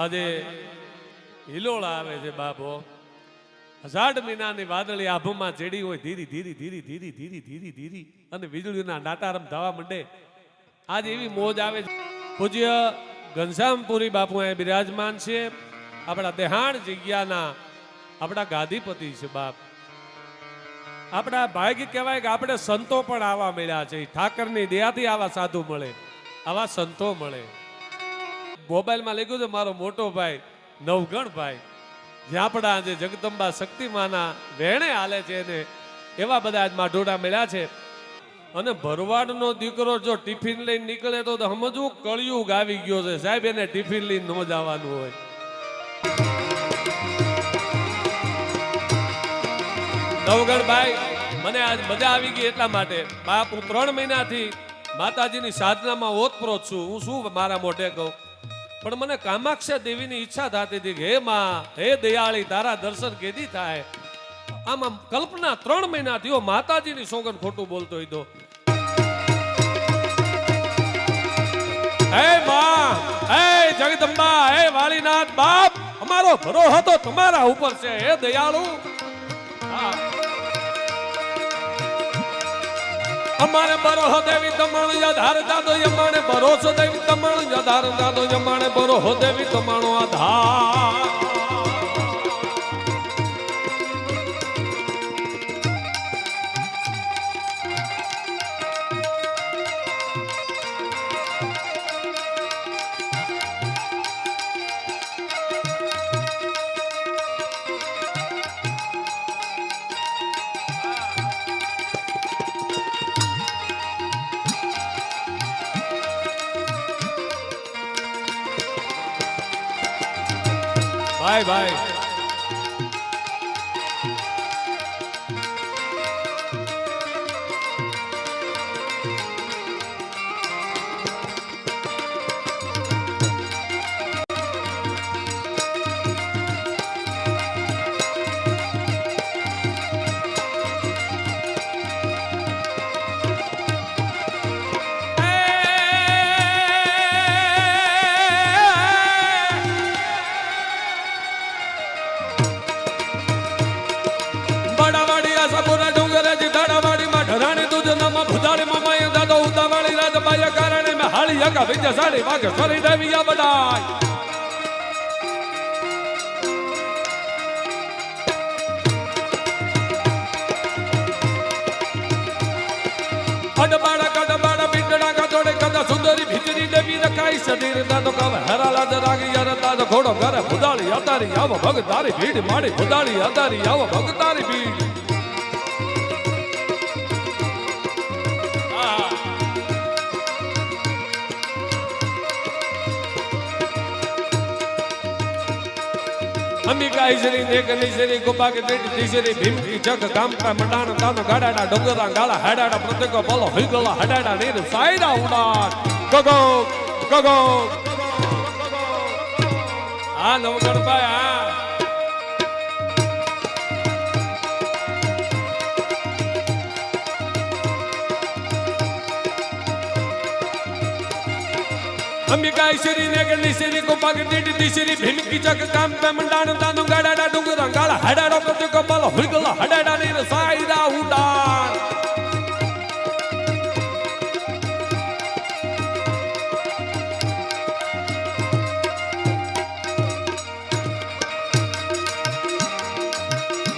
આજે હિલોળા આવે છે બાપો, 18 મહિનાની વાદળી આભમાં ચડી હોય ધીરી ધીરી ધીરી ધીરી ધીરી ધીરી ધીરી અને વીજળીના ડાટારમ થવા માંડે. આજ એવી મોજ આવે. પૂજ્ય ઘનશ્યામપુરી બાપુ અહીંયા બિરાજમાન છે, આપણા દેહાણ જગ્યાના આપણા ગાદીપતિ છે બાપ. આપણા ભાગ્ય કહેવાય કે આપણે સંતો પણ આવા મળ્યા છે. ઠાકરની દયાથી આવા સાધુ મળે, આવા સંતો મળે. મોબાઈલમાં લખ્યું છે મારો મોટો ભાઈ નવગણ ભાઈ, જે આપણા જે જગદંબા શક્તિમાના વેણે હાલે છે એને એવા બધા આજ માઢોડા મળ્યા છે. અને ભરવાડનો દીકરો જો ટિફિન લઈને નીકળે તો સમજવું કળિયુગ આવી ગયો છે સાહેબ. એને ટિફિન લઈને ન જવાનું હોય. નવગણ ભાઈ, મને આજ મજા આવી ગઈ એટલા માટે બાપ, હું 3 મહિનાથી માતાજીની સાધનામાં ઓતપ્રોત છું. હું શું મારા મોઢે કહું, પણ મને કામાક્ષા દેવીની ઈચ્છા થતી હતી કે હે માં, હે દયાળી, તારા દર્શન કેદી થાય. આમાં કલ્પના 3 મહિના થયો માતાજીની સોગન ખોટું બોલતો હોય તો. હે માં, હે જગદંબા, હે વાલીનાથ બાપ, અમારો ભરોસો તો તમારા ઉપર છે. હે દયાળુ, અમારે બરોહો દેવી તમારો આધાર દાદો, અમારે ભરોસો દેવી તમારો આધાર દાદો, અમારે બરોહો દેવી તમારો આધાર. ભાઈ ભાઈ, યગા વિજય સાડી વાગે સરી દેવી આ બડાય. અડબાડા કડબાડા બીટડા કડોડે કદા સુંદરી ભીતરી દેવી રખાઈ સદીર દાદો કવ હરાલા દરાગી યાર દાદો ઘોડો ઘરે ભુદાળી અતારી આવો ભગતારી ભીડ માડી ભુદાળી અતારી આવો ભગતારી ભીડ. અંબિકા ઈશ્વરી નેકલીશ્વરી ગોપા કે દેટી ઈશ્વરી ભીમકી જગ ગામકા મંડાણ તાનો ગાડાડા ડોંગરા ગાળા હાડાડા પ્રત્યેકો બોલો હઈગલા હાડાડા નીર સાયરા ઉડાન ગગો ગગો. આ નવગણભાઈ આ અંબિકા ઈશ્વરી નેકલીશ્વરી ગોપા કે દેટી ઈશ્વરી ભીમકી જગ ગામકા મંડાણ તાનો ગાડાડા ડોંગરા ગાળા હાડાડા પ્રત્યેકો બોલો હઈગલા હાડાડા નીર સાયરા ઉડાન.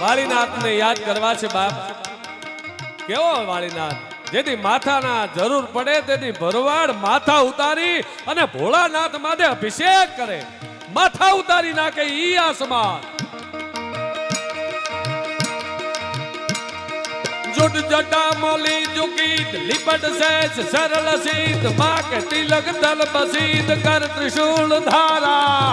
વાલીનાથને યાદ કરવા છે બાપ. કેવો વાલીનાથ, જેથી માથાના જરૂર પડે તેથી ભરવાડ માથા ઉતારી અને ભોળાનાથ માથે અભિષેક કરે. માથા ઉતારી નાખે ઈ આસમાન. જુટ જટા મોલી જુગીત લીપટ સેજ સરળ સીત માક તિલક તલ બસીત કર ત્રિશૂળ ધારા.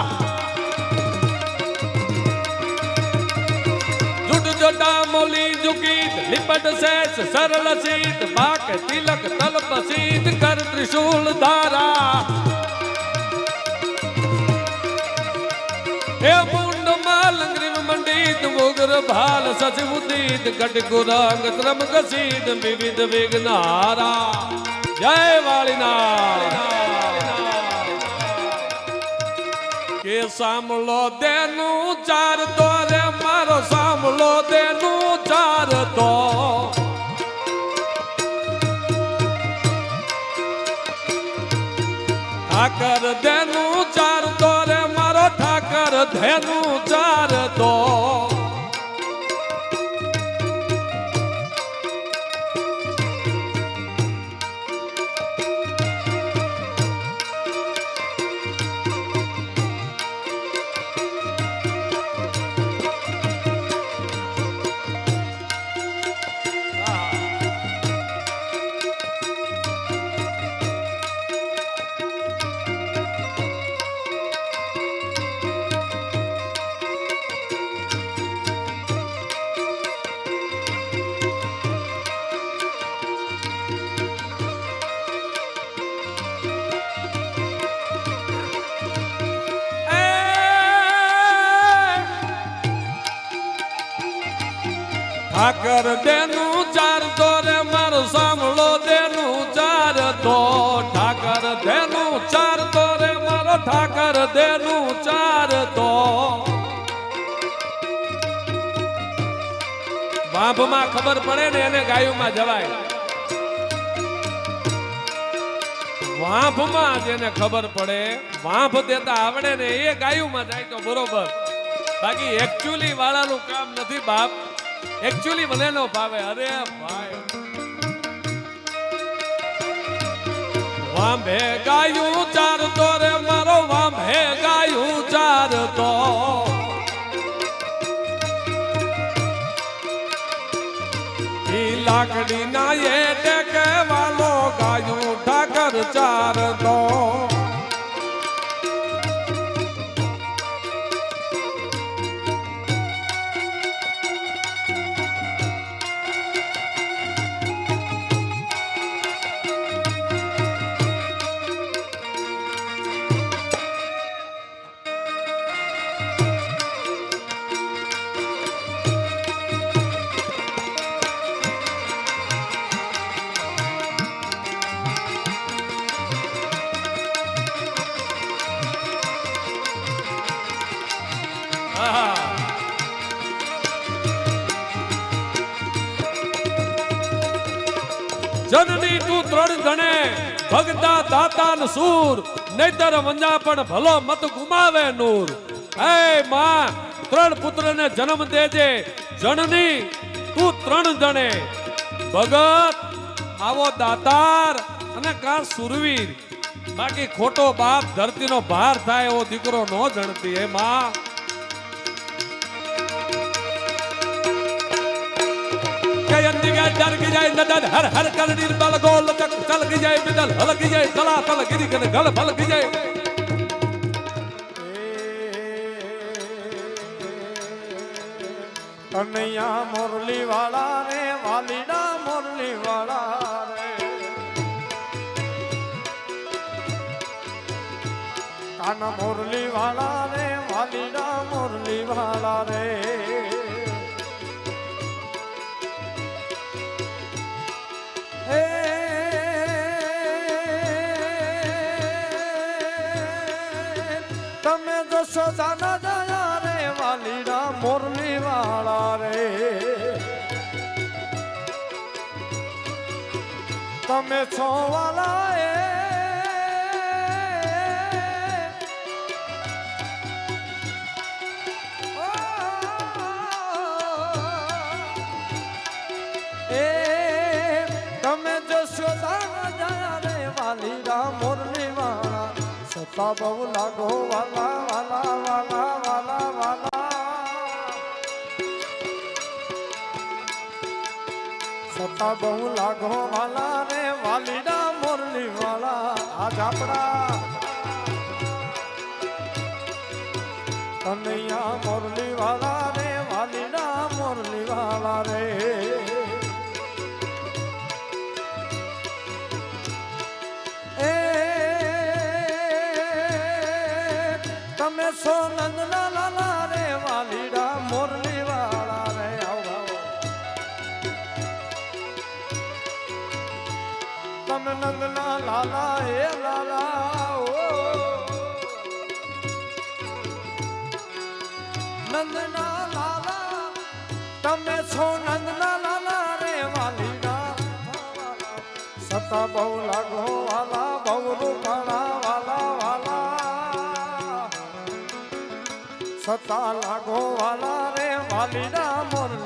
જટા મોલી જુગીત લીપટ સેજ સરળ સીત માક તિલક તલ બસીત કર ત્રિશૂળ ધારા. હે મુંડ માલ ગ્રીવ મંડિત મુગર ભાલ સચ ઉદિત ગટ ગુરંગ ત્રમ ગસીત વિવિધ વિઘ્નારા. જય વાલીનાથ. કે સાંભળો દેનું ચાર તો રે મારો સાંભળો દેનું ચાર તો ઠાકર દેનું ચાર તો રે મારો ઠાકર ધેનું ચાર તો ઠાકર દેનું ચાર તો રે મારો સાંભળો દેનું ચાર તો ઠાકર દેનું ચાર તો રે મારો ઠાકર દેનું ચાર તો વાંભમાં ખબર પડે ને એને ગાયુંમાં જવાય વાંભમાં જેને ખબર પડે વાંભ દેતા આવડે ને એ ગાયુંમાં જાય તો બરોબર બાકી એકચ્યુઅલી વાળાનું કામ નથી બાપ एक्चुअली મને નો ભાવે અરે ભાઈ વાંભે ગાયું ચાર તો રે મારો વાંભે ગાયું ચાર તો ઈ લાકડી ના એ ટેકે વાલો ગાયું ઠાકર ચાર તો जननी तू त्रण गणे भगता दाता न सूर नैतर वंजा पण भलो मत गुमावे नूर हे मां त्रण पुत्र ने जन्म देजे जननी तू त्रण जणे भगत आवो दातार अने का सुरवीर बाकी खोटो बाप धरती नो भार थाय एवो दीकरो नो जणती हे मां डर की जाए नदन हर हर कर निर्बल गोल तक चल की जाए बिदल हल की जाए चला तल गिरी कर गल फल की जाए कन्हैया मुरली वाला रे वालीडा मुरली वाला रे काना मुरली वाला रे वालीडा मुरली वाला रे तमे जसो जाना जाया रे वालीडा मुरली वाला रे तमे छो वाला तमे जसो जाना जाया रे वालीडा मुरली वाला सता बहु लागो वाला वाला वाला वाला वाला सता बहु लागो वाला रे वालीडा मुरली वाला आज आपड़ा कन्हैया मुरली वाला रे वालीडा मुरली वाला रे तमे सो नंदना लाला रे वालीडा मुरली वाला रे आओ तमे नंदना लाला हे लाला ओ નંદના લાલા તમે છો નંદના લાલા રે વાલીડા સતા બહુ લાગો વાલા બહુ રૂપાળા વાલા વાલા સતા લાગો વાલા રે વાલીડા મોરલી